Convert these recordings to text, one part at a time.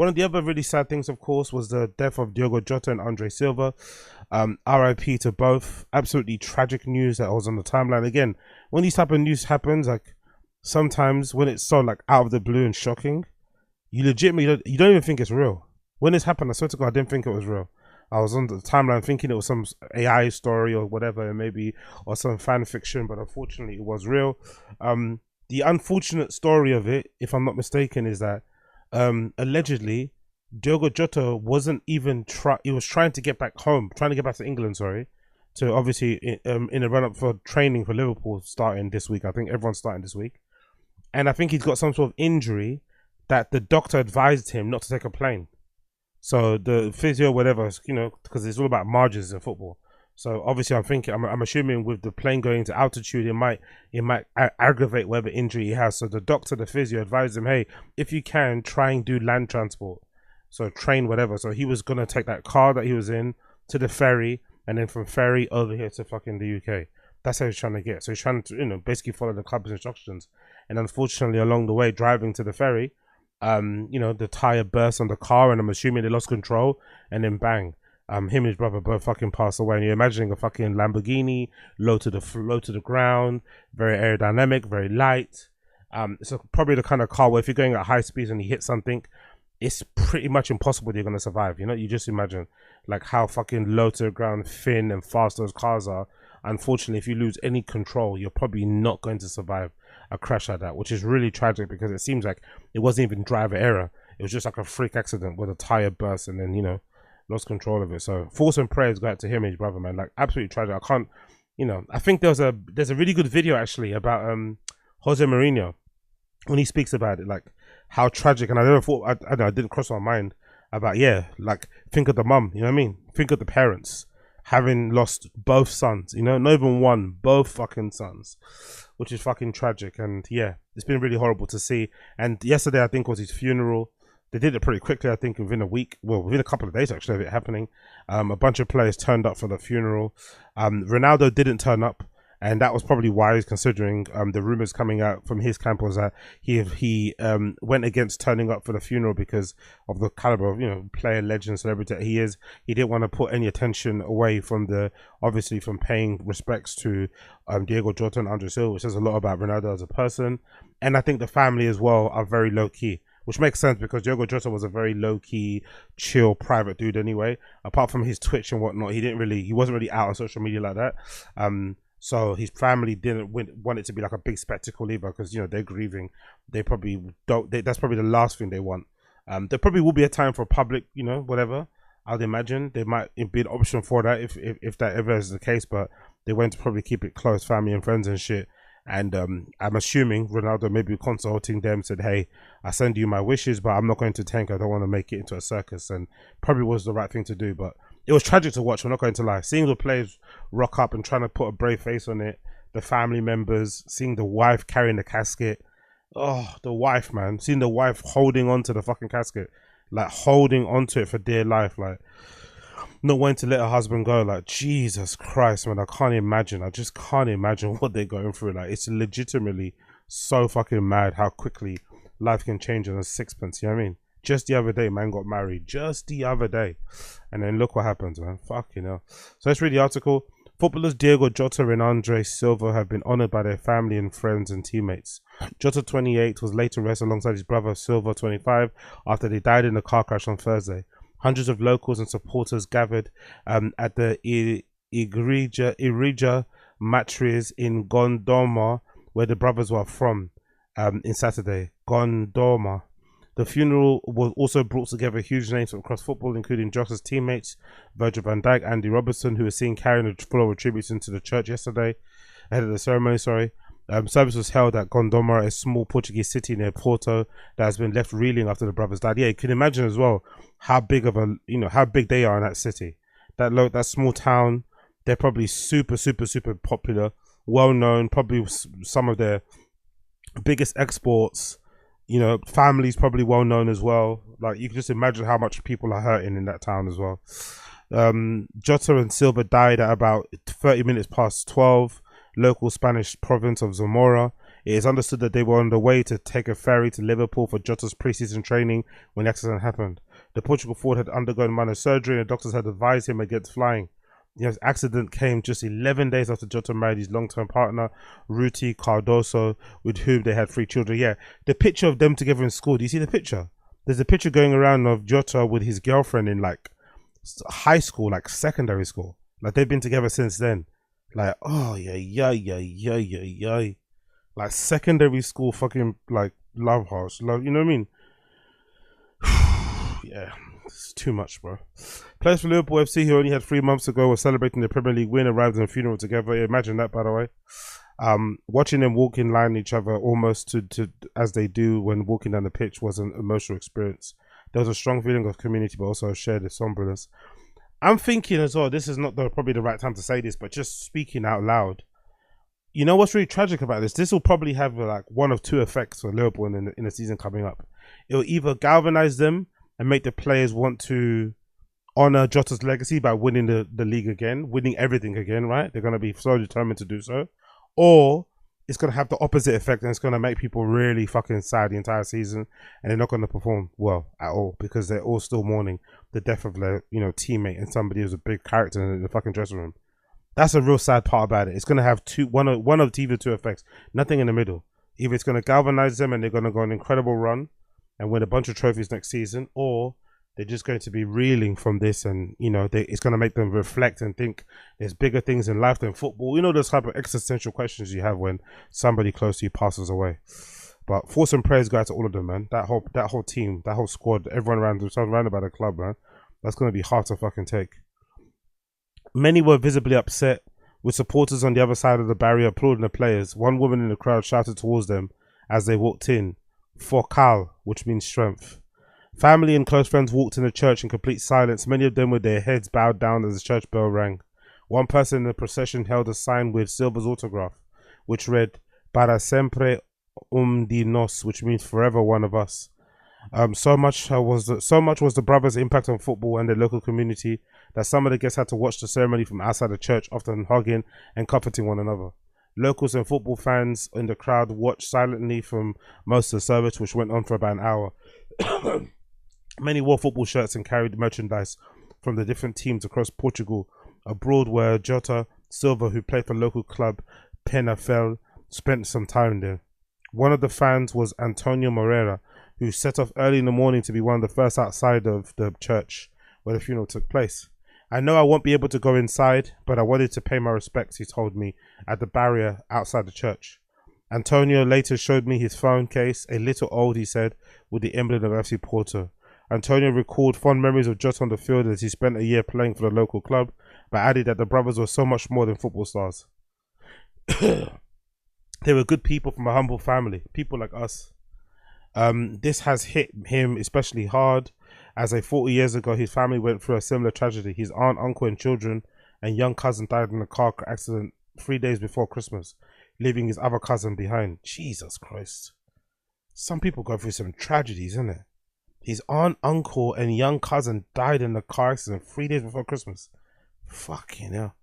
One of the other really sad things, of course, was the death of Diogo Jota and Andre Silva. RIP to both. Absolutely tragic news that was on the timeline. Again, when these type of news happens, like sometimes when it's so like out of the blue and shocking, you legitimately you don't even think it's real. When this happened, I swear to God, I didn't think it was real. I was on the timeline thinking it was some AI story or whatever, maybe, or some fan fiction, but unfortunately it was real. The unfortunate story of it, if I'm not mistaken, is that allegedly Diogo Jota wasn't even he was trying to get back home, trying to get back to England, sorry, to obviously in a run up for training for Liverpool starting this week. I think everyone's starting this week, and I think he's got some sort of injury that the doctor advised him not to take a plane. So the physio, whatever, you know, because it's all about margins in football. So obviously, I'm assuming with the plane going to altitude, it might aggravate whatever injury he has. So the doctor, the physio, advised him, hey, if you can, try and do land transport. So train, whatever. So he was gonna take that car that he was in to the ferry, and then from ferry over here to fucking the UK. That's how he's trying to get. So he's trying to, you know, basically follow the club's instructions. And unfortunately, along the way, driving to the ferry, you know, the tire burst on the car, and I'm assuming they lost control, and then bang, him and his brother both fucking passed away. And you're imagining a fucking Lamborghini low to the ground, very aerodynamic, very light. So probably the kind of car where if you're going at high speeds and you hit something, it's pretty much impossible you're gonna survive. You know, you just imagine like how fucking low to the ground, thin and fast those cars are. Unfortunately, if you lose any control, you're probably not going to survive a crash like that, which is really tragic because it seems like it wasn't even driver error. It was just like a freak accident where the tire burst and then, you know, lost control of it. So thoughts and prayers go out to him and his brother, man. Like absolutely tragic. I can't, you know, I think there's a really good video actually about Jose Mourinho when he speaks about it, like how tragic. And I never thought, I didn't cross my mind about, yeah, like think of the mum, you know what I mean? Think of the parents having lost both sons, you know, not even one, both fucking sons, which is fucking tragic. And yeah, it's been really horrible to see. And yesterday, I think, was his funeral. They did it pretty quickly, I think, within a week, well, within a couple of days actually of it happening. A bunch of players turned up for the funeral. Ronaldo didn't turn up, and that was probably why he's considering the rumors coming out from his camp was that he went against turning up for the funeral because of the caliber of, you know, player, legend, celebrity that he is. He didn't want to put any attention away from obviously from paying respects to Diogo Jota and Andre Silva, which says a lot about Ronaldo as a person. And I think the family as well are very low key, which makes sense because Diogo Jota was a very low key, chill, private dude anyway. Apart from his Twitch and whatnot, he wasn't really out on social media like that. So his family didn't want it to be like a big spectacle either, because, you know, they're grieving. They probably don't. That's probably the last thing they want. There probably will be a time for public, you know, whatever. I'd imagine there might be an option for that if that ever is the case, but they want to probably keep it close, family and friends and shit. And I'm assuming Ronaldo maybe consulting them said, hey, I send you my wishes, but I'm not going to tank. I don't want to make it into a circus, and probably was the right thing to do. But it was tragic to watch, I'm not going to lie. Seeing the players rock up and trying to put a brave face on it, the family members, seeing the wife carrying the casket. Oh, the wife, man. Seeing the wife holding on to the fucking casket, like holding onto it for dear life, like not wanting to let her husband go. Like, Jesus Christ, man, I can't imagine. I just can't imagine what they're going through. Like, it's legitimately so fucking mad how quickly life can change on a sixpence, you know what I mean? Just the other day, man got married. Just the other day. And then look what happens, man. Fucking hell. So let's read the article. Footballers Diogo Jota and Andre Silva have been honoured by their family and friends and teammates. Jota, 28, was laid to rest alongside his brother Silva, 25, after they died in a car crash on Thursday. Hundreds of locals and supporters gathered at the Irija Matriz in Gondoma, where the brothers were from, in Saturday. Gondoma. The funeral was also brought together huge names from across football, including Jota's teammates, Virgil van Dijk, Andy Robertson, who was seen carrying a floral tributes into the church yesterday, ahead of the ceremony, service was held at Gondomar, a small Portuguese city near Porto that has been left reeling after the brothers died. Yeah, you can imagine as well how big how big they are in that city. That small town, they're probably super popular, well known, probably some of their biggest exports. You know, family's probably well known as well. Like, you can just imagine how much people are hurting in that town as well. Jota and Silva died at about 30 minutes past 12, local Spanish province of Zamora. It is understood that they were on the way to take a ferry to Liverpool for Jota's pre-season training when the accident happened. The Portugal forward had undergone minor surgery and the doctors had advised him against flying. The accident came just 11 days after Jota married his long-term partner, Ruti Cardoso, with whom they had 3 children. Yeah, the picture of them together in school, do you see the picture? There's a picture going around of Jota with his girlfriend in like high school, like secondary school. Like they've been together since then. Like, oh yeah. Like secondary school fucking like love hearts. Love, you know what I mean? Yeah, it's too much, bro. Players for Liverpool FC who only had 3 months ago were celebrating the Premier League win, arrived in a funeral together. Imagine that, by the way. Watching them walk in line each other almost to as they do when walking down the pitch was an emotional experience. There was a strong feeling of community, but also a shared somberness. I'm thinking as well, this is not probably the right time to say this, but just speaking out loud. You know what's really tragic about this? This will probably have like one of 2 effects for Liverpool in the season coming up. It will either galvanize them and make the players want to honor Jota's legacy by winning the league again, winning everything again, right? They're going to be so determined to do so. Or it's going to have the opposite effect and it's going to make people really fucking sad the entire season and they're not going to perform well at all because they're all still mourning the death of their, teammate and somebody who's a big character in the fucking dressing room. That's a real sad part about it. It's going to have one of either 2 effects, nothing in the middle. Either it's going to galvanize them and they're going to go on an incredible run and win a bunch of trophies next season, or they're just going to be reeling from this and, it's going to make them reflect and think there's bigger things in life than football. You know, those type of existential questions you have when somebody close to you passes away. But thoughts and prayers go out to all of them, man. That whole team, that whole squad, everyone around about the club, man. That's going to be hard to fucking take. Many were visibly upset, with supporters on the other side of the barrier applauding the players. One woman in the crowd shouted towards them as they walked in, "Forcal," which means strength. Family and close friends walked in the church in complete silence, many of them with their heads bowed down as the church bell rang. One person in the procession held a sign with Silva's autograph, which read, "Para sempre de nos," which means forever one of us. So much was the brothers' impact on football and the local community that some of the guests had to watch the ceremony from outside the church, often hugging and comforting one another. Locals and football fans in the crowd watched silently from most of the service, which went on for about an hour. Many wore football shirts and carried merchandise from the different teams across Portugal. Abroad were Jota, Silva, who played for local club Penafel, spent some time there. One of the fans was Antonio Moreira, who set off early in the morning to be one of the first outside of the church where the funeral took place. "I know I won't be able to go inside, but I wanted to pay my respects," he told me, at the barrier outside the church. Antonio later showed me his phone case, a little old, he said, with the emblem of FC Porto. Antonio recalled fond memories of Jota on the field as he spent a year playing for the local club, but added that the brothers were so much more than football stars. They were good people from a humble family, people like us. This has hit him especially hard, as 40 years ago his family went through a similar tragedy. His aunt, uncle and children and young cousin died in a car accident 3 days before Christmas, leaving his other cousin behind. Jesus Christ. Some people go through some tragedies, isn't it? His aunt, uncle and young cousin died in a car accident 3 days before Christmas. Fucking hell.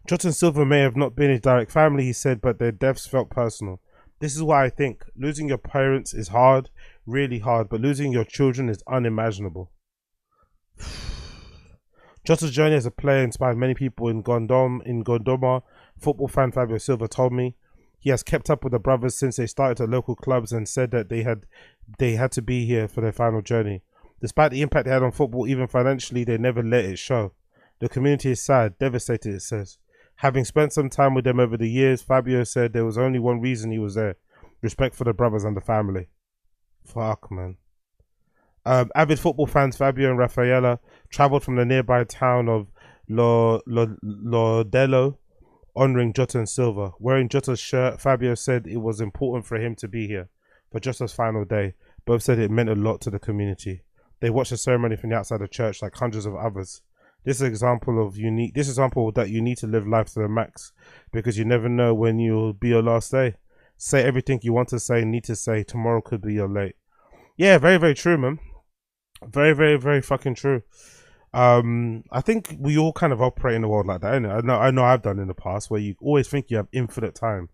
Jota and Silva may have not been his direct family, he said, but their deaths felt personal. This is why I think losing your parents is hard, really hard, but losing your children is unimaginable. Jota's journey as a player inspired many people in Gondoma. Football fan Fabio Silva told me he has kept up with the brothers since they started at local clubs and said that they had to be here for their final journey. Despite the impact they had on football, even financially, they never let it show. The community is sad, devastated, it says. Having spent some time with them over the years, Fabio said there was only one reason he was there: respect for the brothers and the family. Fuck, man. Avid football fans Fabio and Rafaela travelled from the nearby town of Lodello, honouring Jota and Silva. Wearing Jota's shirt, Fabio said it was important for him to be here for Jota's final day. Both said it meant a lot to the community. They watched the ceremony from the outside the church like hundreds of others. This example that you need to live life to the max, because you never know when you'll be your last day. Say everything you want to say, need to say. Tomorrow could be your late. Yeah, very, very true, man. Very, very, very fucking true. I think we all kind of operate in the world like that, innit? I know I've done in the past, where you always think you have infinite time.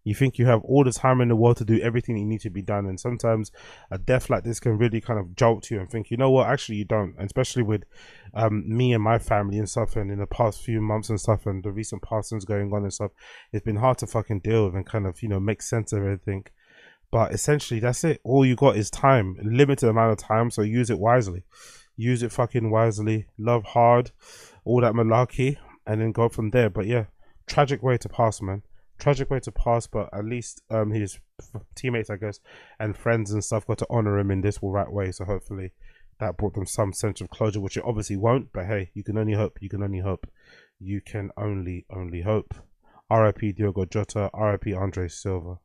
You think you have all the time in the world to do everything that you need to be done, and sometimes a death like this can really kind of jolt you and think, you know what, actually you don't. And especially with me and my family and stuff, and in the past few months and stuff, and the recent passings going on and stuff, it's been hard to fucking deal with and kind of, you know, make sense of everything. But essentially, that's it. All you got is time, a limited amount of time. So use it wisely. Use it fucking wisely. Love hard, all that malarkey, and then go from there. But yeah, tragic way to pass, man. Tragic way to pass. But at least his teammates, I guess, and friends and stuff got to honor him in this right way. So hopefully that brought them some sense of closure, which it obviously won't. But hey, you can only hope. You can only hope. You can only hope. R.I.P. Diogo Jota. R.I.P. Andre Silva.